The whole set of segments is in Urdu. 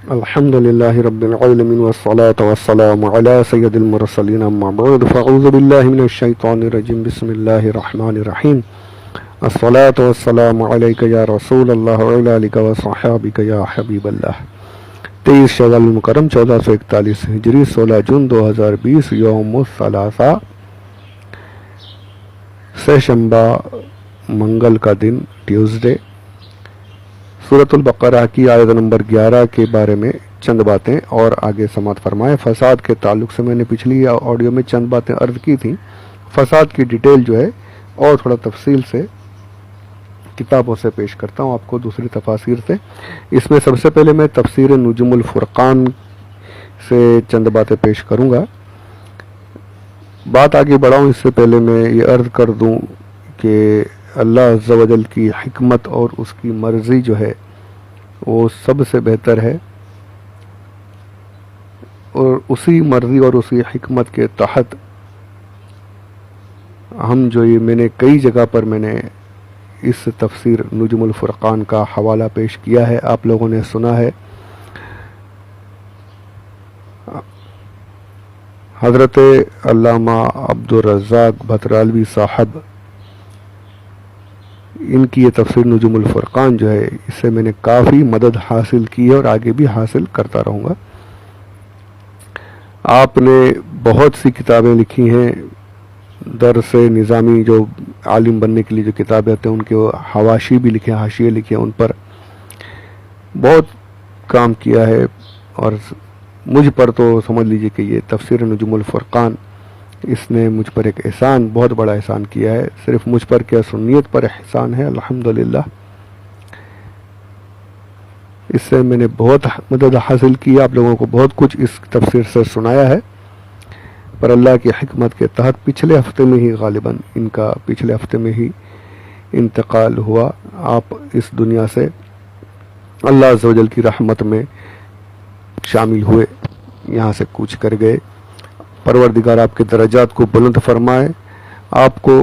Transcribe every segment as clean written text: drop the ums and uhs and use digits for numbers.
الحمد لله رب العالمين والصلاة والسلام على سيد المرسلين أما بعد فأعوذ بالله من الشيطان الرجيم بسم الله الرحمن الرحيم الصلاة والسلام عليك يا رسول الله وعلى آلك وصحابك يا حبيب الله 23 شوال المکرم 1441 ہجری 16 جون 2020 یوم الثلاثاء سہ شنبہ منگل کا دن ٹیوزڈے سورۃ البقرہ کی آیت نمبر 11 کے بارے میں چند باتیں اور آگے سماعت فرمائیں۔ فساد کے تعلق سے میں نے پچھلی آڈیو میں چند باتیں عرض کی تھیں۔ فساد کی ڈیٹیل جو ہے اور تھوڑا تفصیل سے کتابوں سے پیش کرتا ہوں آپ کو، دوسری تفاسیر سے۔ اس میں سب سے پہلے میں تفسیر نجم الفرقان سے چند باتیں پیش کروں گا۔ بات آگے بڑھاؤں اس سے پہلے میں یہ عرض کر دوں کہ اللہ عز و جل کی حکمت اور اس کی مرضی جو ہے وہ سب سے بہتر ہے، اور اسی مرضی اور اسی حکمت کے تحت ہم جو یہ میں نے کئی جگہ پر میں نے اس تفسیر نجم الفرقان کا حوالہ پیش کیا ہے، آپ لوگوں نے سنا ہے۔ حضرت علامہ عبدالرزاق بھترالوی صاحب، ان کی یہ تفسیر نجم الفرقان جو ہے اس سے میں نے کافی مدد حاصل کی ہے اور آگے بھی حاصل کرتا رہوں گا۔ آپ نے بہت سی کتابیں لکھی ہیں، درس نظامی جو عالم بننے کے لیے جو کتابیں ہوتے ہیں ان کے حواشی بھی لکھے، حاشیے لکھے، ان پر بہت کام کیا ہے، اور مجھ پر تو سمجھ لیجئے کہ یہ تفسیر نجم الفرقان اس نے مجھ پر ایک احسان، بہت بڑا احسان کیا ہے۔ صرف مجھ پر کیا، سنیت پر احسان ہے الحمدللہ۔ اس سے میں نے بہت مدد حاصل کی، آپ لوگوں کو بہت کچھ اس تفسیر سے سنایا ہے، پر اللہ کی حکمت کے تحت پچھلے ہفتے میں ہی غالباً ان کا پچھلے ہفتے میں ہی انتقال ہوا۔ آپ اس دنیا سے اللہ عز و جل کی رحمت میں شامل ہوئے، یہاں سے کوچ کر گئے۔ پروردگار آپ کے درجات کو بلند فرمائے، آپ کو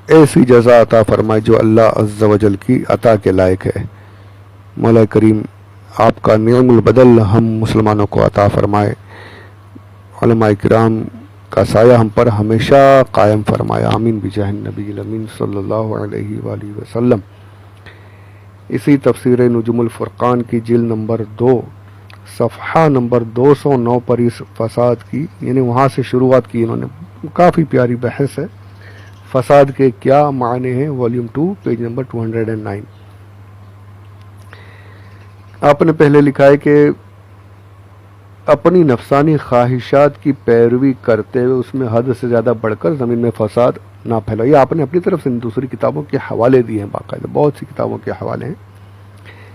ایسی جزا عطا فرمائے جو اللہ عز و جل کی عطا کے لائق ہے۔ مولا کریم آپ کا نعم البدل ہم مسلمانوں کو عطا فرمائے، علماء کرام کا سایہ ہم پر ہمیشہ قائم فرمائے، آمین بجاہ النبی الامین صلی اللہ علیہ وآلہ وسلم۔ اسی تفسیر نجم الفرقان کی جلد نمبر 2 صفحہ نمبر 209 پر اس فساد کی، یعنی وہاں سے شروعات کی انہوں نے، کافی پیاری بحث ہے۔ فساد کے کیا معنی ہیں، والیوم 2 پیج نمبر 209۔ آپ نے پہلے لکھا ہے کہ اپنی نفسانی خواہشات کی پیروی کرتے ہوئے اس میں حد سے زیادہ بڑھ کر زمین میں فساد نہ پھیلاؤ۔ یہ آپ نے اپنی طرف سے دوسری کتابوں کے حوالے دیے ہیں، باقاعدہ بہت سی کتابوں کے حوالے ہیں۔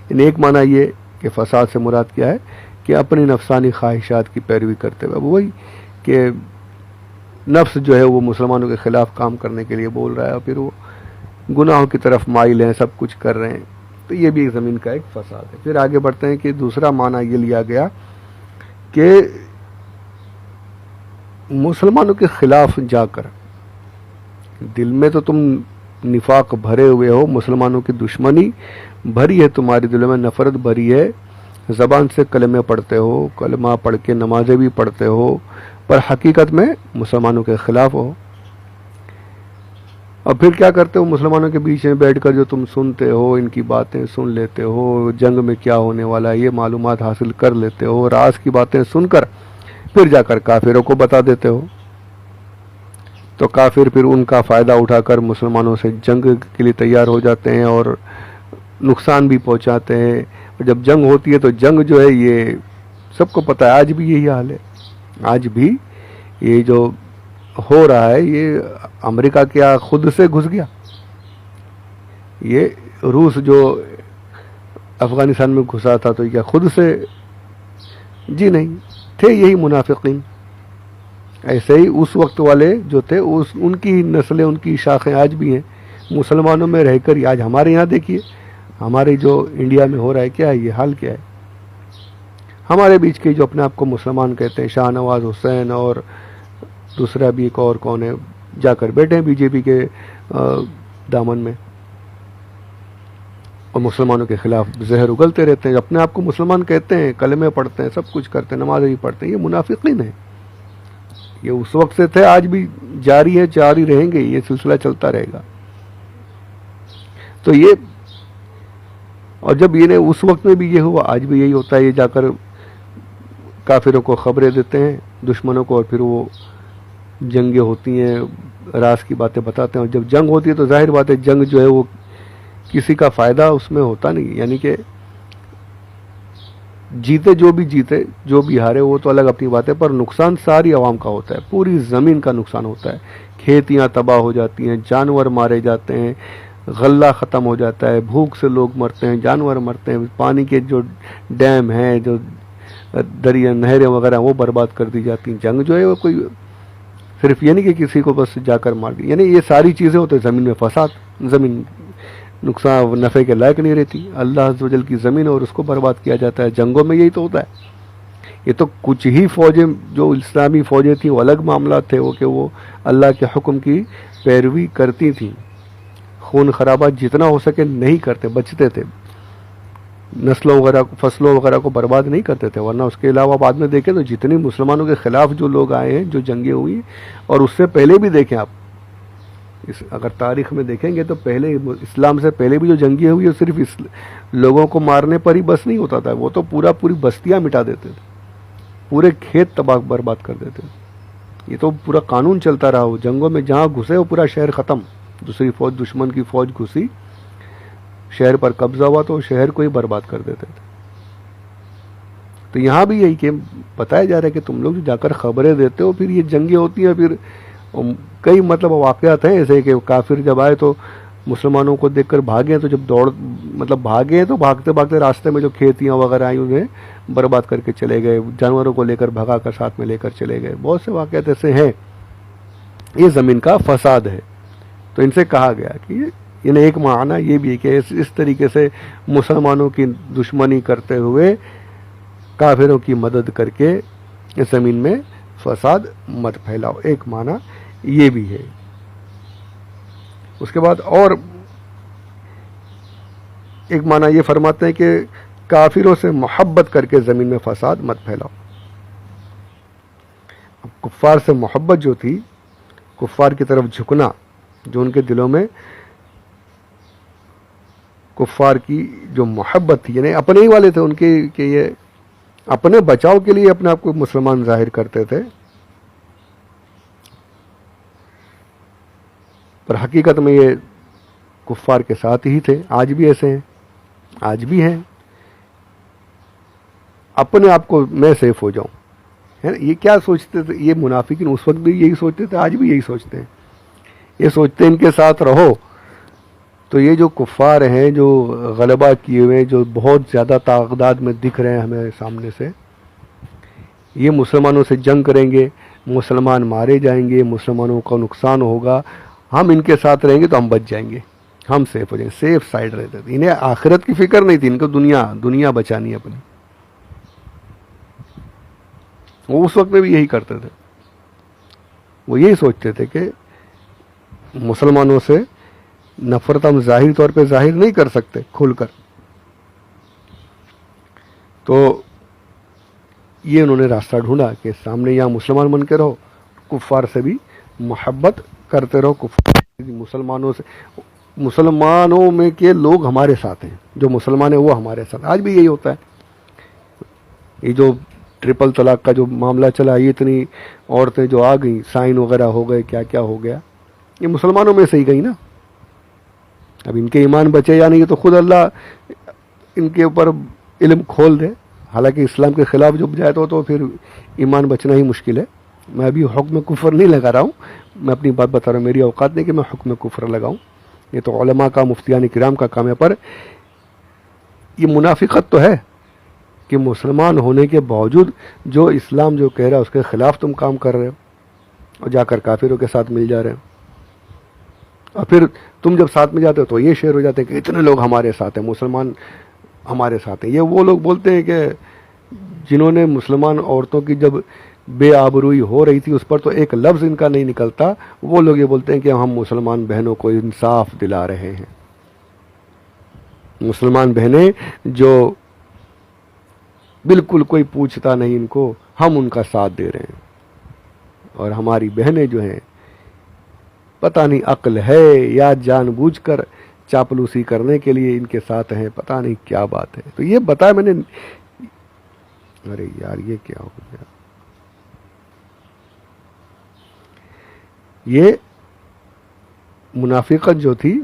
ان ایک معنی یہ کہ فساد سے مراد کیا ہے کہ اپنی نفسانی خواہشات کی پیروی کرتے ہوئے، وہی کہ نفس جو ہے وہ مسلمانوں کے خلاف کام کرنے کے لیے بول رہا ہے اور پھر وہ گناہوں کی طرف مائل ہیں، سب کچھ کر رہے ہیں، تو یہ بھی ایک زمین کا ایک فساد ہے۔ پھر آگے بڑھتے ہیں کہ دوسرا معنی یہ لیا گیا کہ مسلمانوں کے خلاف جا کر، دل میں تو تم نفاق بھرے ہوئے ہو، مسلمانوں کی دشمنی بھری ہے تمہاری دلوں میں، نفرت بھری ہے، زبان سے کلمے پڑھتے ہو، کلمہ پڑھ کے نمازیں بھی پڑھتے ہو، پر حقیقت میں مسلمانوں کے خلاف ہو۔ اور پھر کیا کرتے ہو، مسلمانوں کے بیچ میں بیٹھ کر جو تم سنتے ہو، ان کی باتیں سن لیتے ہو، جنگ میں کیا ہونے والا ہے یہ معلومات حاصل کر لیتے ہو، راز کی باتیں سن کر پھر جا کر کافروں کو بتا دیتے ہو، تو کافر پھر ان کا فائدہ اٹھا کر مسلمانوں سے جنگ کے لیے تیار ہو جاتے ہیں اور نقصان بھی پہنچاتے ہیں۔ اور جب جنگ ہوتی ہے تو جنگ جو ہے یہ سب کو پتہ ہے، آج بھی یہی حال ہے، آج بھی یہ جو ہو رہا ہے، یہ امریکہ کیا خود سے گھس گیا؟ یہ روس جو افغانستان میں گھسا تھا تو کیا خود سے؟ جی نہیں، تھے یہی منافقین۔ ایسے ہی اس وقت والے جو تھے ان کی نسلیں، ان کی شاخیں آج بھی ہیں مسلمانوں میں رہ کر۔ آج ہمارے یہاں دیکھیے، ہمارے جو انڈیا میں ہو رہا ہے، کیا ہے یہ حال، کیا ہے؟ ہمارے بیچ کے جو اپنے آپ کو مسلمان کہتے ہیں، شاہ نواز حسین اور دوسرا بھی ایک اور کون ہے، جا کر بیٹھے ہیں بی جے پی کے دامن میں۔ اور مسلمانوں کے خلاف زہر اگلتے رہتے ہیں. اپنے آپ کو مسلمان کہتے ہیں, کلمے پڑھتے ہیں, سب کچھ کرتے ہیں, نمازیں بھی پڑھتے ہیں. یہ منافقین ہیں. یہ اس وقت سے تھے, آج بھی جاری ہے, جاری رہیں گے, یہ سلسلہ چلتا رہے گا. تو یہ, اور جب یہ اس وقت میں بھی یہ ہوا, آج بھی یہی ہوتا ہے. یہ جا کر کافروں کو خبریں دیتے ہیں, دشمنوں کو, اور پھر وہ جنگیں ہوتی ہیں, راز کی باتیں بتاتے ہیں. اور جب جنگ ہوتی ہے تو ظاہر بات ہے جنگ جو ہے وہ کسی کا فائدہ اس میں ہوتا نہیں. یعنی کہ جیتے, جو بھی ہارے, وہ تو الگ اپنی بات ہے, پر نقصان ساری عوام کا ہوتا ہے, پوری زمین کا نقصان ہوتا ہے. کھیتیاں تباہ ہو جاتی ہیں, جانور مارے جاتے ہیں, غلہ ختم ہو جاتا ہے, بھوک سے لوگ مرتے ہیں, جانور مرتے ہیں, پانی کے جو ڈیم ہیں, جو دریا نہریں وغیرہ, وہ برباد کر دی جاتی ہیں. جنگ جو ہے وہ کوئی صرف یہ نہیں کہ کسی کو بس جا کر مار دی, یعنی یہ ساری چیزیں ہوتی ہیں. زمین میں فساد, زمین نقصان نفع کے لائق نہیں رہتی. اللہ عز و جل کی زمین اور اس کو برباد کیا جاتا ہے. جنگوں میں یہی تو ہوتا ہے. یہ تو کچھ ہی فوجیں جو اسلامی فوجیں تھیں وہ الگ معاملات تھے, وہ کہ وہ اللہ کے حکم کی پیروی کرتی تھیں, خون خرابات جتنا ہو سکے نہیں کرتے, بچتے تھے, نسلوں وغیرہ فصلوں وغیرہ کو برباد نہیں کرتے تھے. ورنہ اس کے علاوہ بعد میں دیکھیں تو جتنی مسلمانوں کے خلاف جو لوگ آئے ہیں, جو جنگیں ہوئی, اور اس سے پہلے بھی دیکھیں آپ, اگر تاریخ میں دیکھیں گے تو پہلے اسلام سے پہلے بھی جو جنگیں ہوئی ہے صرف اس لوگوں کو مارنے پر ہی بس نہیں ہوتا تھا. وہ تو پوری بستیاں مٹا دیتے تھے, پورے کھیت تباہ برباد کر دیتے. یہ تو پورا قانون چلتا رہا. وہ جنگوں میں جہاں گھسے وہ پورا شہر ختم. دوسری فوج, دشمن کی فوج گھسی, شہر پر قبضہ ہوا تو شہر کو ہی برباد کر دیتے تھے. تو یہاں بھی یہی کہ بتایا جا رہا ہے کہ تم لوگ جا کر خبریں دیتے ہو, پھر یہ جنگیں ہوتی ہیں. پھر کئی مطلب واقعات ہیں ایسے کہ کافر جب آئے تو مسلمانوں کو دیکھ کر بھاگے, تو جب بھاگے ہیں تو بھاگتے بھاگتے راستے میں جو کھیتیاں وغیرہ آئی انہیں برباد کر کے چلے گئے, جانوروں کو لے کر بھگا کر ساتھ میں لے کر چلے گئے. بہت سے واقعات ایسے ہیں. یہ زمین کا فساد ہے. تو ان سے کہا گیا کہ انہیں ایک معنی یہ بھی ہے کہ اس طریقے سے مسلمانوں کی دشمنی کرتے ہوئے کافروں کی مدد کر کے اس زمین میں فساد مت پھیلاؤ. ایک معنی یہ بھی ہے. اس کے بعد اور ایک معنی یہ فرماتے ہیں کہ کافروں سے محبت کر کے زمین میں فساد مت پھیلاؤ. کفار سے محبت جو تھی, کفار کی طرف جھکنا, جو ان کے دلوں میں کفار کی جو محبت تھی, یعنی اپنے ہی والے تھے ان کے, کہ یہ اپنے بچاؤ کے لیے اپنے آپ کو مسلمان ظاہر کرتے تھے, پر حقیقت میں یہ کفار کے ساتھ ہی تھے. آج بھی ایسے ہیں, آج بھی ہیں. اپنے آپ کو میں سیف ہو جاؤں, ہے نا. یہ کیا سوچتے تھے یہ منافقین؟ اس وقت بھی یہی سوچتے تھے, آج بھی یہی سوچتے ہیں. یہ سوچتے ہیں ان کے ساتھ رہو تو یہ جو کفار ہیں, جو غلبہ کیے ہوئے, جو بہت زیادہ تعداد میں دکھ رہے ہیں ہمیں سامنے سے, یہ مسلمانوں سے جنگ کریں گے, مسلمان مارے جائیں گے, مسلمانوں کا نقصان ہوگا, ہم ان کے ساتھ رہیں گے تو ہم بچ جائیں گے, ہم سیف ہو جائیں گے. سیف سائڈ رہتے تھے. انہیں آخرت کی فکر نہیں تھی, ان کو دنیا بچانی ہے اپنی. وہ اس وقت میں بھی یہی کرتے تھے. وہ یہی سوچتے تھے کہ مسلمانوں سے نفرت ہم ظاہری طور پہ ظاہر نہیں کر سکتے کھل کر, تو یہ انہوں نے راستہ ڈھونڈا کہ سامنے یہاں مسلمان بن کے رہو, کفار سے بھی محبت کرتے رہو. مسلمانوں میں کے لوگ ہمارے ساتھ ہیں, جو مسلمان ہیں وہ ہمارے ساتھ. آج بھی یہی ہوتا ہے. یہ جو ٹرپل طلاق کا جو معاملہ چلا, یہ اتنی عورتیں جو آ گئیں, سائن وغیرہ ہو گئے, کیا کیا ہو گیا, یہ مسلمانوں میں سے ہی گئی نا. اب ان کے ایمان بچے یا نہیں, یہ تو خود اللہ ان کے اوپر علم کھول دے. حالانکہ اسلام کے خلاف جو جائے تو پھر ایمان بچنا ہی مشکل ہے. میں ابھی حکم کفر نہیں لگا رہا ہوں, میں اپنی بات بتا رہا ہوں. میری اوقات نہیں کہ میں حکم کفر لگاؤں, یہ تو علماء کا, مفتیان کرام کا کام ہے. پر یہ منافقت تو ہے کہ مسلمان ہونے کے باوجود جو اسلام جو کہہ رہا ہے اس کے خلاف تم کام کر رہے ہو, اور جا کر کافروں کے ساتھ مل جا رہے ہو. اور پھر تم جب ساتھ میں جاتے ہو تو یہ شعر ہو جاتے ہیں کہ اتنے لوگ ہمارے ساتھ ہیں, مسلمان ہمارے ساتھ ہیں. یہ وہ لوگ بولتے ہیں کہ جنہوں نے مسلمان عورتوں کی جب بے آبروئی ہو رہی تھی اس پر تو ایک لفظ ان کا نہیں نکلتا, وہ لوگ یہ بولتے ہیں کہ ہم مسلمان بہنوں کو انصاف دلا رہے ہیں. مسلمان بہنیں جو بالکل کوئی پوچھتا نہیں ان کو، ہم ان کا ساتھ دے رہے ہیں، اور ہماری بہنیں جو ہیں پتہ نہیں عقل ہے یا جان بوجھ کر چاپلوسی کرنے کے لیے ان کے ساتھ ہیں، پتہ نہیں کیا بات ہے۔ تو یہ بتایا میں نے، ارے یار یہ کیا ہو گیا، یہ منافقت جو تھی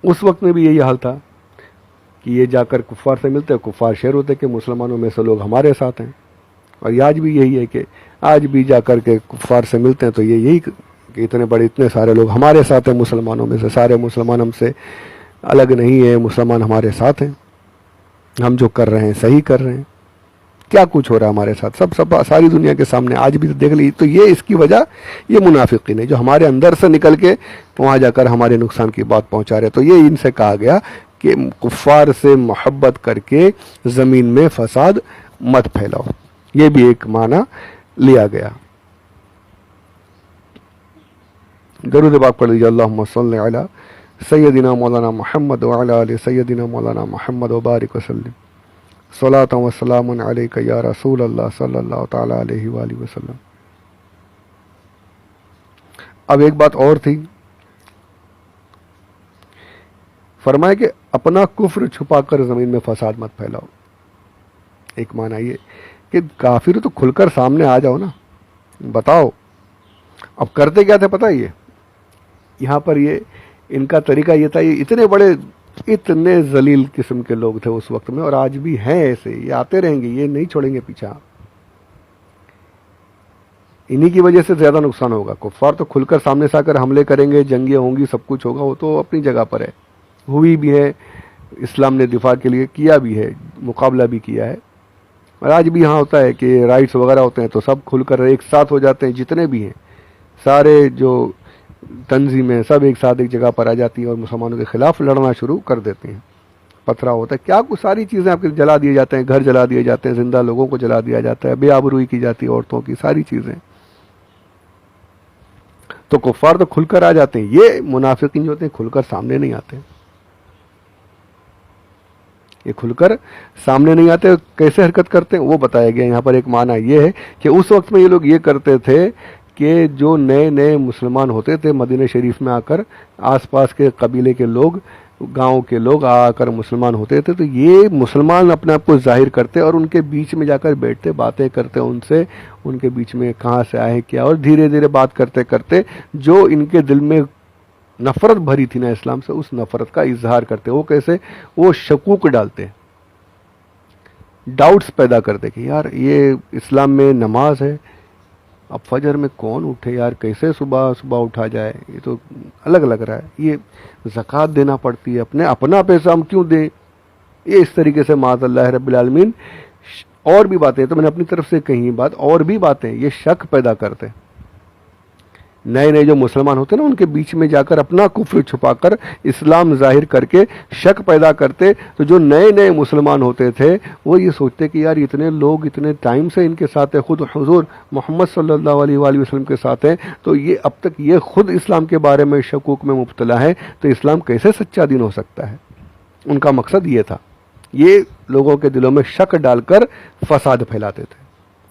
اس وقت میں بھی یہی حال تھا کہ یہ جا کر کفار سے ملتے، کفار شہر ہوتے کہ مسلمانوں میں سے لوگ ہمارے ساتھ ہیں، اور یہ آج بھی یہی ہے کہ آج بھی جا کر کے کفار سے ملتے ہیں تو یہ یہی کہ اتنے بڑے اتنے سارے لوگ ہمارے ساتھ ہیں، مسلمانوں میں سے سارے مسلمان ہم سے الگ نہیں ہیں، مسلمان ہمارے ساتھ ہیں، ہم جو کر رہے ہیں صحیح کر رہے ہیں، کیا کچھ ہو رہا ہے ہمارے ساتھ سب ساری دنیا کے سامنے آج بھی دیکھ لی۔ تو یہ اس کی وجہ یہ منافقین ہے جو ہمارے اندر سے نکل کے وہاں جا کر ہمارے نقصان کی بات پہنچا رہے۔ تو یہ ان سے کہا گیا کہ کفار سے محبت کر کے زمین میں فساد مت پھیلاؤ، یہ بھی ایک معنی لیا گیا۔ درود پاک پڑھ لیجیے، اللہم صلی علی سیدنا مولانا محمد وعلی آل سیدنا مولانا محمد وبارک وسلم، صلاۃ و سلام علیک یا رسول اللہ صلی اللہ تعالی علیہ وآلہ وسلم۔ اب ایک بات اور تھی، فرمایا کہ اپنا کفر چھپا کر زمین میں فساد مت پھیلاؤ۔ ایک معنی یہ کہ کافر تو کھل کر سامنے آ جاؤ نا، بتاؤ۔ اب کرتے کیا تھے پتہ، یہ یہاں پر یہ ان کا طریقہ یہ تھا، یہ اتنے بڑے اتنے ذلیل قسم کے لوگ تھے اس وقت میں، اور آج بھی ہیں ایسے، یہ آتے رہیں گے، یہ نہیں چھوڑیں گے پیچھا، انہی کی وجہ سے زیادہ نقصان ہوگا۔ کفار تو کھل کر سامنے سے آ کر حملے کریں گے، جنگیں ہوں گی، سب کچھ ہوگا، وہ تو اپنی جگہ پر ہے، ہوئی بھی ہے، اسلام نے دفاع کے لیے کیا بھی ہے، مقابلہ بھی کیا ہے، اور آج بھی یہاں ہوتا ہے کہ رائٹس وغیرہ ہوتے ہیں تو سب کھل کر ایک ساتھ ہو جاتے ہیں، جتنے بھی ہیں سارے جو تنظیمیں سب ایک ساتھ ایک جگہ پر آ جاتی ہیں اور مسلمانوں کے خلاف لڑنا شروع کر دیتے ہیں۔ پتھرا ہوتا ہے، کیا کچھ ساری چیزیں آپ کے جلا دیے جاتے ہیں، گھر جلا دیے جاتے ہیں، زندہ لوگوں کو جلا دیا جاتا ہے، بے آبروئی کی جاتی ہے عورتوں کی، ساری چیزیں۔ تو کفار تو کھل کر آ جاتے ہیں، یہ منافقین جو ہوتے ہیں کھل کر سامنے نہیں آتے، یہ کھل کر سامنے نہیں آتے، کیسے حرکت کرتے ہیں وہ بتایا گیا یہاں پر۔ ایک معنی یہ ہے کہ اس وقت میں یہ لوگ یہ کرتے تھے کہ جو نئے نئے مسلمان ہوتے تھے مدینہ شریف میں آ کر، آس پاس کے قبیلے کے لوگ، گاؤں کے لوگ آ کر مسلمان ہوتے تھے، تو یہ مسلمان اپنے آپ کو ظاہر کرتے اور ان کے بیچ میں جا کر بیٹھتے، باتیں کرتے ان سے، ان کے بیچ میں کہاں سے آئے کیا، اور دھیرے دھیرے بات کرتے کرتے جو ان کے دل میں نفرت بھری تھی نا اسلام سے، اس نفرت کا اظہار کرتے۔ وہ کیسے؟ وہ شکوک ڈالتے، ڈاؤٹس پیدا کرتے کہ یار یہ اسلام میں نماز ہے، اب فجر میں کون اٹھے یار، کیسے صبح صبح اٹھا جائے، یہ تو الگ لگ رہا ہے، یہ زکوٰۃ دینا پڑتی ہے، اپنا پیسہ ہم کیوں دیں، یہ اس طریقے سے معاذ اللہ رب العالمین۔ اور بھی باتیں، تو میں نے اپنی طرف سے کہیں بات، اور بھی باتیں یہ شک پیدا کرتے، نئے نئے جو مسلمان ہوتے ہیں نا ان کے بیچ میں جا کر اپنا کفر چھپا کر اسلام ظاہر کر کے شک پیدا کرتے۔ تو جو نئے نئے مسلمان ہوتے تھے وہ یہ سوچتے کہ یار اتنے لوگ اتنے ٹائم سے ان کے ساتھ ہیں، خود حضور محمد صلی اللہ علیہ وآلہ وسلم کے ساتھ ہیں، تو یہ اب تک یہ خود اسلام کے بارے میں شکوک میں مبتلا ہے، تو اسلام کیسے سچا دین ہو سکتا ہے؟ ان کا مقصد یہ تھا، یہ لوگوں کے دلوں میں شک ڈال کر فساد پھیلاتے تھے۔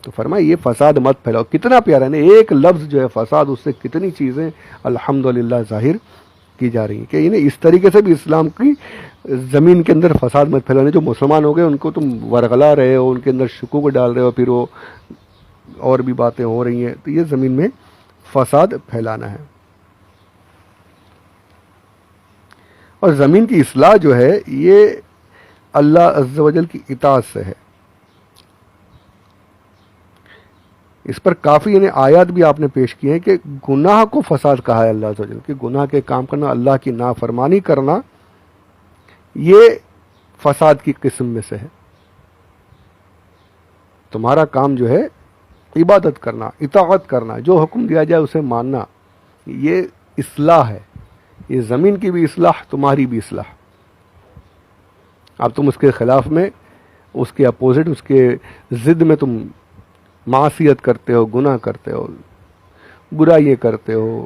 تو فرمایا یہ فساد مت پھیلاؤ۔ کتنا پیارا ہے، ایک لفظ جو ہے فساد، اس سے کتنی چیزیں الحمدللہ ظاہر کی جا رہی ہیں کہ انہیں اس طریقے سے بھی اسلام کی زمین کے اندر فساد مت پھیلانے۔ جو مسلمان ہو گئے ان کو تم ورغلا رہے ہو، ان کے اندر شکوک ڈال رہے ہو، پھر وہ اور بھی باتیں ہو رہی ہیں، تو یہ زمین میں فساد پھیلانا ہے۔ اور زمین کی اصلاح جو ہے یہ اللہ عز و جل کی اطاعت سے ہے۔ اس پر کافی یعنی آیات بھی آپ نے پیش کی ہیں کہ گناہ کو فساد کہا ہے اللہ عز و جل، کہ گناہ کے کام کرنا، اللہ کی نافرمانی کرنا، یہ فساد کی قسم میں سے ہے۔ تمہارا کام جو ہے عبادت کرنا، اطاعت کرنا، جو حکم دیا جائے اسے ماننا، یہ اصلاح ہے، یہ زمین کی بھی اصلاح، تمہاری بھی اصلاح۔ اب تم اس کے خلاف میں، اس کے اپوزٹ، اس کے ضد میں تم معصیت کرتے ہو، گناہ کرتے ہو، برائیاں کرتے ہو،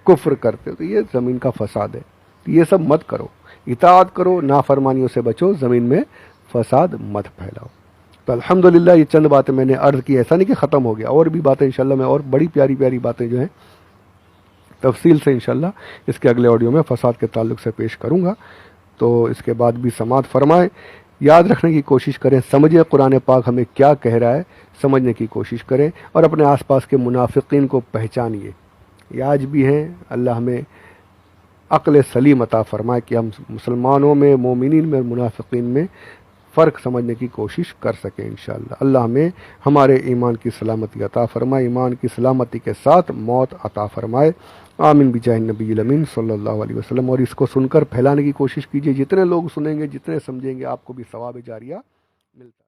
کفر کرتے ہو، تو یہ زمین کا فساد ہے، یہ سب مت کرو۔ اطاعت کرو، نافرمانیوں سے بچو، زمین میں فساد مت پھیلاؤ۔ تو الحمدللہ یہ چند باتیں میں نے عرض کی، ایسا نہیں کہ ختم ہو گیا، اور بھی باتیں انشاءاللہ میں اور بڑی پیاری پیاری باتیں جو ہیں تفصیل سے انشاءاللہ اس کے اگلے آڈیو میں فساد کے تعلق سے پیش کروں گا۔ تو اس کے بعد بھی سماعت فرمائیں، یاد رکھنے کی کوشش کریں، سمجھیں قرآن پاک ہمیں کیا کہہ رہا ہے، سمجھنے کی کوشش کریں، اور اپنے آس پاس کے منافقین کو پہچانیے، یہ آج بھی ہیں۔ اللہ ہمیں عقل سلیم عطا فرمائے کہ ہم مسلمانوں میں، مومنین میں، منافقین میں فرق سمجھنے کی کوشش کر سکیں انشاءاللہ۔ اللہ ہمیں ہمارے ایمان کی سلامتی عطا فرمائے، ایمان کی سلامتی کے ساتھ موت عطا فرمائے، آمین بجاہ النبی الامین صلی اللہ علیہ وسلم۔ اور اس کو سن کر پھیلانے کی کوشش کیجئے، جتنے لوگ سنیں گے، جتنے سمجھیں گے، آپ کو بھی ثواب جاریہ ملتا ہے۔